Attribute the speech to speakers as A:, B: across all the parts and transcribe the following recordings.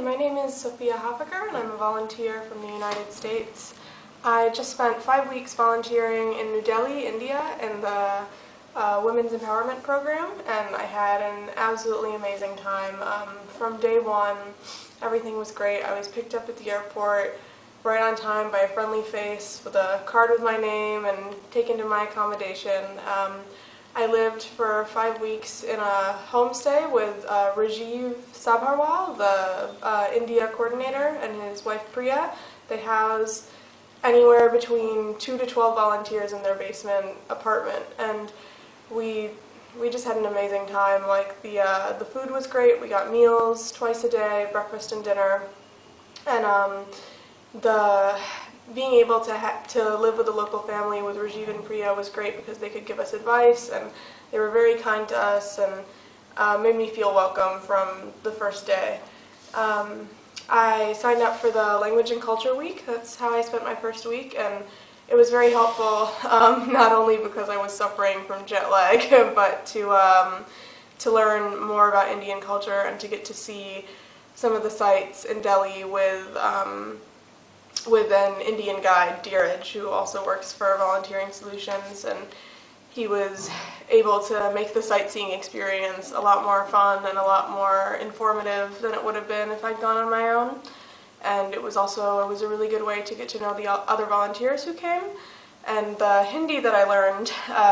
A: my name is Sophia Hoffaker and I'm a volunteer from the United States. I just spent 5 weeks volunteering in New Delhi, India in the Women's Empowerment Program, and I had an absolutely amazing time. From day one, everything was great. I was picked up at the airport right on time by a friendly face with a card with my name and taken to my accommodation. I lived for 5 weeks in a homestay with Rajiv Sabharwal, the India coordinator, and his wife Priya. They house anywhere between 2 to 12 volunteers in their basement apartment, and we just had an amazing time. Like the food was great. We got meals twice a day, breakfast and dinner, and being able to live with a local family with Rajiv and Priya was great because they could give us advice, and they were very kind to us and made me feel welcome from the first day. I signed up for the Language and Culture Week. That's how I spent my first week, and it was very helpful, not only because I was suffering from jet lag, but to learn more about Indian culture and to get to see some of the sites in Delhi with an Indian guide, Dheeraj, who also works for Volunteering Solutions, and he was able to make the sightseeing experience a lot more fun and a lot more informative than it would have been if I'd gone on my own. And it was a really good way to get to know the other volunteers who came. And the Hindi that I learned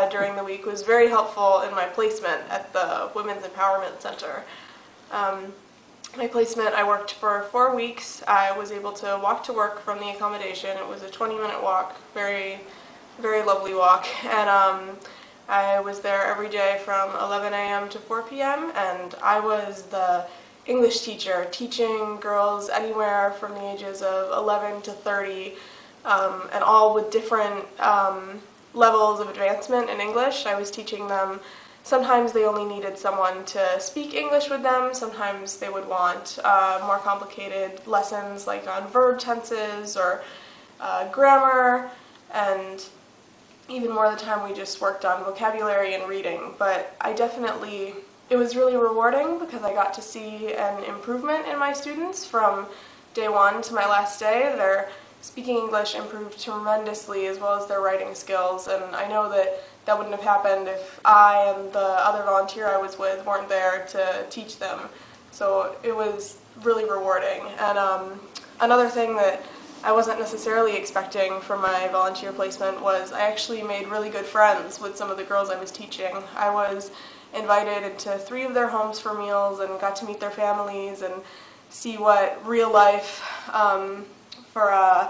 A: during the week was very helpful in my placement at the Women's Empowerment Center. My placement, I worked for 4 weeks. I was able to walk to work from the accommodation. It was a 20-minute walk, very, very lovely walk. And I was there every day from 11 a.m. to 4 p.m. and I was the English teacher, teaching girls anywhere from the ages of 11 to 30, and all with different levels of advancement in English. I was teaching them. Sometimes they only needed someone to speak English with them. Sometimes they would want more complicated lessons like on verb tenses or grammar, and even more of the time we just worked on vocabulary and reading. But it was really rewarding because I got to see an improvement in my students from day one to my last day. Their speaking English improved tremendously, as well as their writing skills, and I know that wouldn't have happened if I and the other volunteer I was with weren't there to teach them. So it was really rewarding. And another thing that I wasn't necessarily expecting from my volunteer placement was I actually made really good friends with some of the girls I was teaching. I was invited into 3 of their homes for meals and got to meet their families and see what real life for a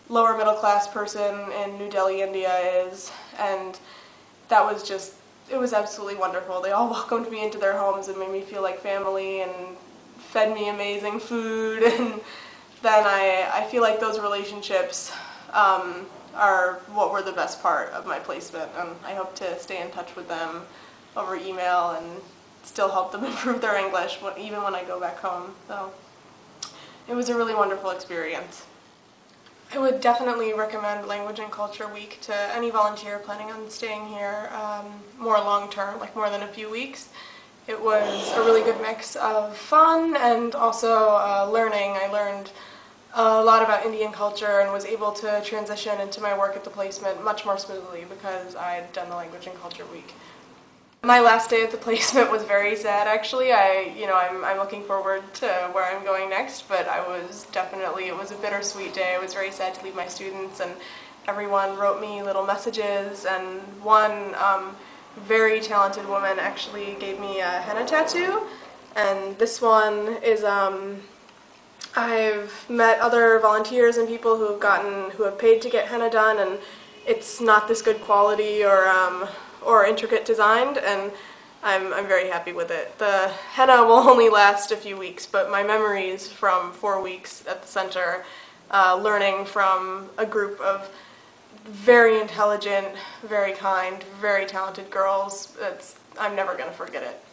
A: lower middle class person in New Delhi, India is. And that was it was absolutely wonderful. They all welcomed me into their homes and made me feel like family and fed me amazing food. And then I feel like those relationships are what were the best part of my placement, and I hope to stay in touch with them over email and still help them improve their English even when I go back home. So it was a really wonderful experience. I would definitely recommend Language and Culture Week to any volunteer planning on staying here more long-term, like more than a few weeks. It was a really good mix of fun and also learning. I learned a lot about Indian culture and was able to transition into my work at the placement much more smoothly because I had done the Language and Culture Week. My last day at the placement was very sad, actually. I'm looking forward to where I'm going next, but it was a bittersweet day. I was very sad to leave my students, and everyone wrote me little messages, and one very talented woman actually gave me a henna tattoo, and this one is, I've met other volunteers and people who have paid to get henna done, and it's not this good quality or intricate designed, and I'm very happy with it. The henna will only last a few weeks, but my memories from 4 weeks at the center, learning from a group of very intelligent, very kind, very talented girls, I'm never going to forget it.